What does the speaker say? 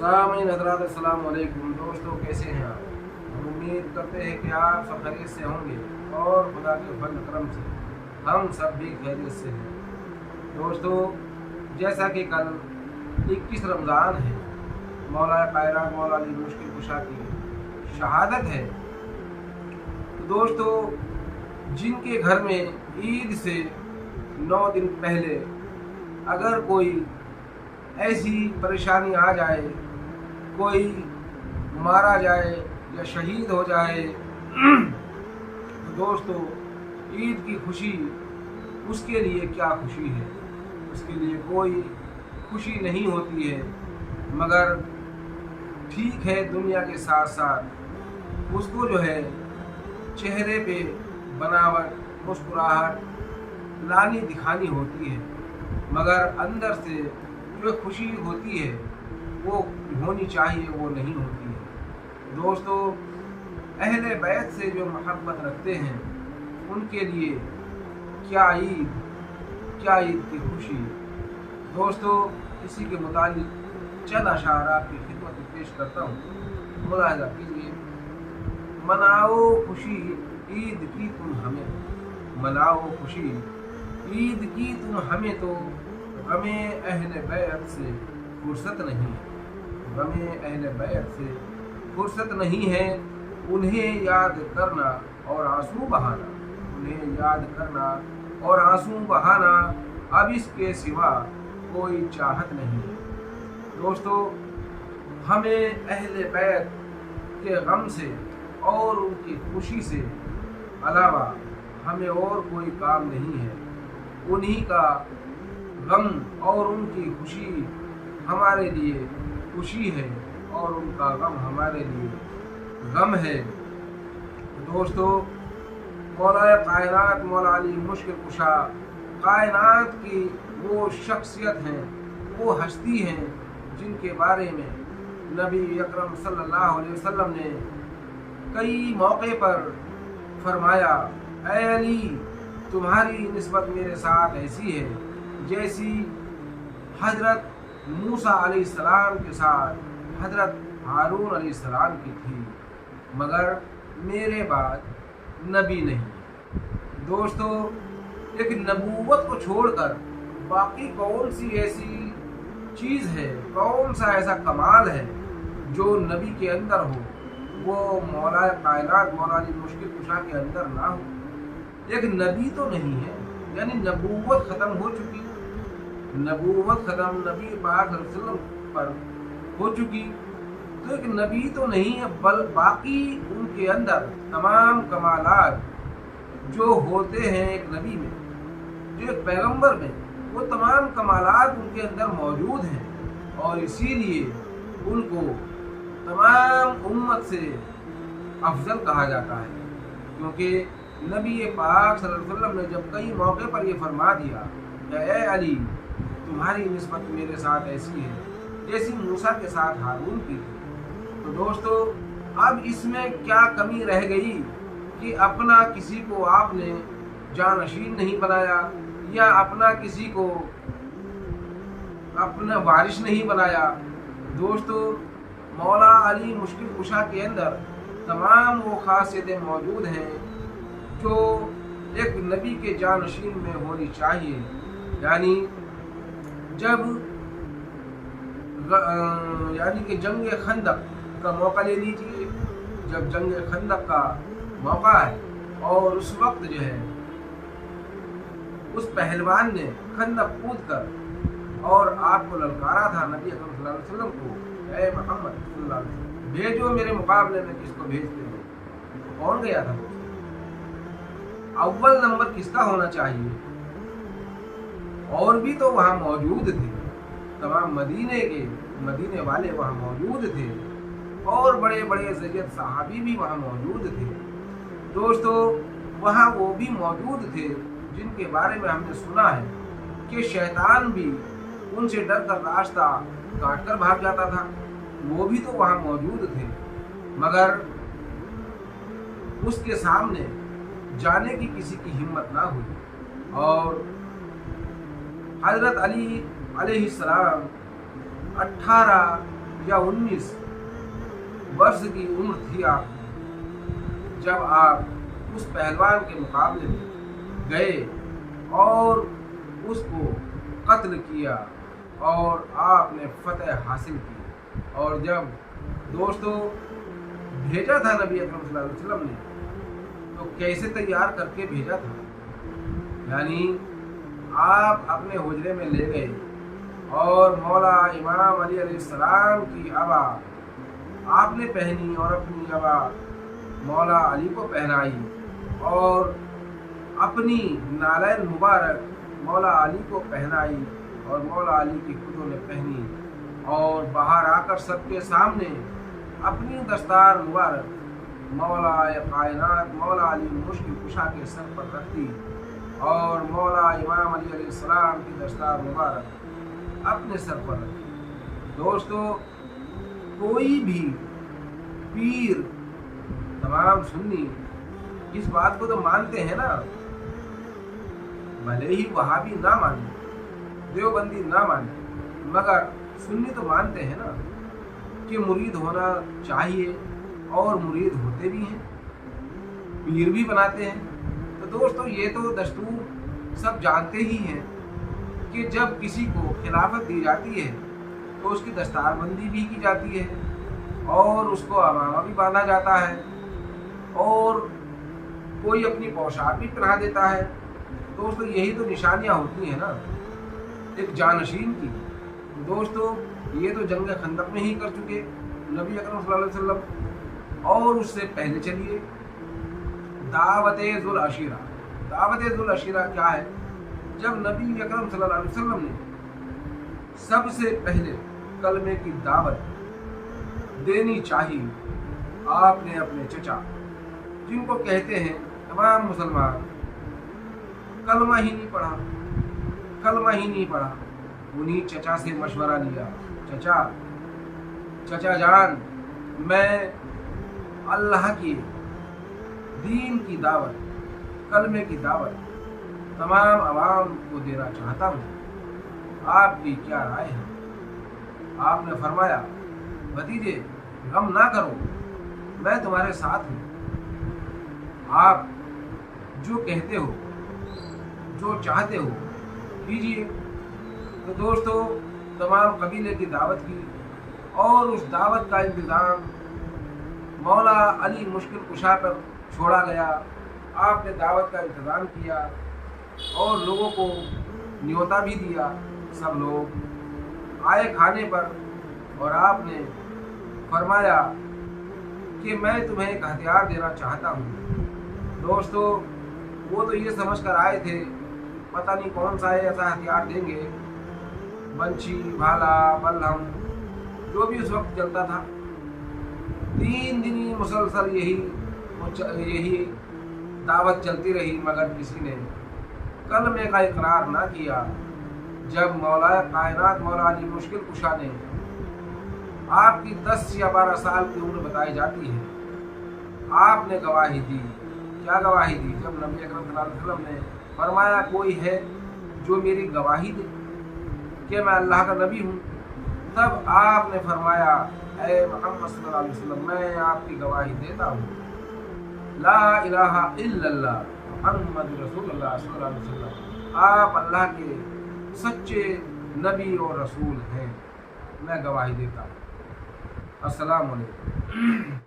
सामीन हज़रात अस्सलाम वालेकुम। दोस्तों, कैसे हैं आप? हम उम्मीद करते हैं कि आप सब खैरियत से होंगे और खुदा के फजल करम से हम सब भी खैरियत से हैं। दोस्तों, जैसा कि कल 21 रमज़ान है, मौला कायनात मौला अली मुश्किल कुशा की शहादत है। तो दोस्तों, जिनके घर में ईद से 9 दिन पहले अगर कोई ऐसी परेशानी आ जाए, कोई मारा जाए या शहीद हो जाए, तो दोस्तों ईद की खुशी उसके लिए क्या खुशी है, उसके लिए कोई खुशी नहीं होती है। मगर ठीक है, दुनिया के साथ साथ उसको जो है चेहरे पे बनावट, मुस्कुराहट लानी दिखानी होती है, मगर अंदर से जो खुशी होती है वो होनी चाहिए, वो नहीं होती है। दोस्तों, अहले बैत से जो मोहब्बत रखते हैं उनके लिए क्या ईद की खुशी। दोस्तों, इसी के मुतालिक चंद अशार आपकी खिदमत में पेश करता हूँ, मुलाहिजा कीजिए। मनाओ खुशी ईद की तुम हमें, मनाओ खुशी ईद की तुम हमें, तो गमे अहले बैत से फुर्सत नहीं, गमे अहले बैत से फुर्सत नहीं है। उन्हें याद करना और आंसू बहाना, उन्हें याद करना और आंसू बहाना, अब इसके सिवा कोई चाहत नहीं है। दोस्तों, हमें अहले बैत के गम से और उनकी खुशी से अलावा हमें और कोई काम नहीं है। उन्हीं का गम और उनकी खुशी हमारे लिए खुशी है और उनका गम हमारे लिए गम है। दोस्तों, मौला कायनात मौला अली मुश्किल कुशा कायनात की वो शख्सियत हैं, वो हस्ती हैं जिनके बारे में नबी अकरम सल्लल्लाहु अलैहि वसल्लम ने कई मौके पर फरमाया, ऐ अली, तुम्हारी निस्बत मेरे साथ ऐसी है जैसी हजरत मूसा अलैहिस्सलाम के साथ हजरत हारून अलैहिस्सलाम की थी, मगर मेरे बाद नबी नहीं। दोस्तों, एक नबूवत को छोड़कर बाकी कौन सी ऐसी चीज़ है, कौन सा ऐसा कमाल है जो नबी के अंदर हो, वो मौला कायनात मौला अली मुश्किल कुशा के अंदर ना हो। एक नबी तो नहीं है, यानी नबूवत ख़त्म हो चुकी, नबूवत ख़त्म नबी पाक सल्लल्लाहु अलैहि वसल्लम पर हो चुकी, तो एक नबी तो नहीं है, बल बाकी उनके अंदर तमाम कमालात जो होते हैं एक नबी में, जो एक पैगंबर में, वो तमाम कमालात उनके अंदर मौजूद हैं और इसीलिए उनको तमाम उम्मत से अफजल कहा जाता है। क्योंकि नबी पाक सल्लल्लाहु अलैहि वसल्लम ने जब कई मौके पर ये फरमा दिया कि ऐ अली, तुम्हारी निस्बत मेरे साथ ऐसी है जैसी मूसा के साथ हारून की थी, तो दोस्तों अब इसमें क्या कमी रह गई कि अपना किसी को आपने जानशीन नहीं बनाया या अपना किसी को अपना वारिस नहीं बनाया। दोस्तों, मौला अली मुश्किल कुशा के अंदर तमाम वो खासियतें मौजूद हैं जो एक नबी के जानशीन में होनी चाहिए। यानी कि जंग खंदक का मौका ले लीजिए, जब जंग खंदक का मौका है और उस वक्त जो है उस पहलवान ने खंदक कूद कर और आपको ललकारा था नबी अकरम सल्लल्लाहु अलैहि वसल्लम को, ऐ मोहम्मद सल्लल्लाहु अलैहि वसल्लम, भेजो मेरे मुकाबले में किसको भेजते हो। तो कौन गया था? अव्वल नंबर किसका होना चाहिए? और भी तो वहाँ मौजूद थे, तमाम मदीने वाले वहाँ मौजूद थे और बड़े बड़े सैयद सहाबी भी वहाँ मौजूद थे। दोस्तों, वहाँ वो भी मौजूद थे जिनके बारे में हमने सुना है कि शैतान भी उनसे डर कर रास्ता काट कर भाग जाता था, वो भी तो वहाँ मौजूद थे, मगर उसके सामने जाने की किसी की हिम्मत ना हुई। और हजरत अली अलैहिस्सलाम 18 या 19 वर्ष की उम्र थी आप, जब आप उस पहलवान के मुकाबले में गए और उसको कत्ल किया और आपने फतह हासिल की। और जब दोस्तों भेजा था नबी अकरम सल्लल्लाहु अलैहि वसल्लम ने, तो कैसे तैयार करके भेजा था, यानी आप अपने हुजरे में ले गए और मौला इमाम अली अलैहिस्सलाम की अबा आपने पहनी और अपनी अबा मौला अली को पहनाई और अपनी नालैन मुबारक मौला अली को पहनाई और मौला अली की खुदों ने पहनी और बाहर आकर सबके सामने अपनी दस्तार मुबारक मौला कायनात मौला अली मुश्किल कुशा के सर पर रख दी और मौला इमाम अली अलैहिस्सलाम की दस्तार मुबारक अपने सर पर रखी। दोस्तों कोई भी पीर तमाम सुन्नी इस बात को तो मानते हैं ना, भले ही वहाबी ना माने, देवबंदी ना माने, मगर सुन्नी तो मानते हैं ना कि मुरीद होना चाहिए और मुरीद होते भी हैं, पीर भी बनाते हैं। तो दोस्तों ये तो दस्तूर सब जानते ही हैं कि जब किसी को खिलाफत दी जाती है तो उसकी दस्तारबंदी भी की जाती है और उसको अमामा भी बांधा जाता है और कोई अपनी पोशाक भी पहना देता है। दोस्तों यही तो निशानियां होती हैं ना एक जानशीन की। दोस्तों ये तो जंग खंदक में ही कर चुके नबी अकरम सल्लल्लाहु अलैहि वसल्लम। और उससे पहले चलिए दावत-ए-ज़ुल अशीरा। दावत-ए-ज़ुल अशीरा क्या है? जब नबी अकरम सल्लल्लाहु अलैहि वसल्लम ने सबसे पहले कलमे की दावत देनी चाहिए, आपने अपने चचा जिनको कहते हैं तमाम मुसलमान कलमा ही नहीं पढ़ा, उन्हीं चचा से मशवरा लिया, चचा जान मैं अल्लाह की दीन की दावत कलमे की दावत तमाम अवाम को देना चाहता हूँ, आपकी क्या राय है? आपने फरमाया भतीजे गम ना करो, मैं तुम्हारे साथ हूँ, आप जो कहते हो जो चाहते हो कीजिए। तो दोस्तों तमाम कबीले की दावत की और उस दावत का इंतज़ाम मौला अली मुश्किल कुशा पर छोड़ा गया। आपने दावत का इंतज़ाम किया और लोगों को न्योता भी दिया, सब लोग आए खाने पर और आपने फरमाया कि मैं तुम्हें एक हथियार देना चाहता हूँ। दोस्तों वो तो ये समझ कर आए थे पता नहीं कौन सा है ऐसा हथियार देंगे, बंशी भाला बल्लम जो भी उस वक्त चलता था। 3 दिन मुसलसल यही दावत चलती रही मगर किसी ने कलमे का इकरार ना किया। जब मौला कायनात मौला अली मुश्किल कुशा ने आपकी 10 या 12 साल की उम्र बताई जाती है, आपने गवाही दी। क्या गवाही दी? जब नबी अकरम सल्लल्लाहु अलैहि वसल्लम ने फरमाया कोई है जो मेरी गवाही दे कि मैं अल्लाह का नबी हूँ, तब आपने फरमाया ऐ मोहम्मद सल्लल्लाहु अलैहि वसल्लम मैं आपकी गवाही देता हूँ, ला इलाहा इल्लल्लाह मुहम्मद रसूलुल्लाह सल्लल्लाहु अलैहि वसल्लम, आप अल्लाह के सच्चे नबी और रसूल हैं, मैं गवाही देता हूँ। अस्सलाम वालेकुम।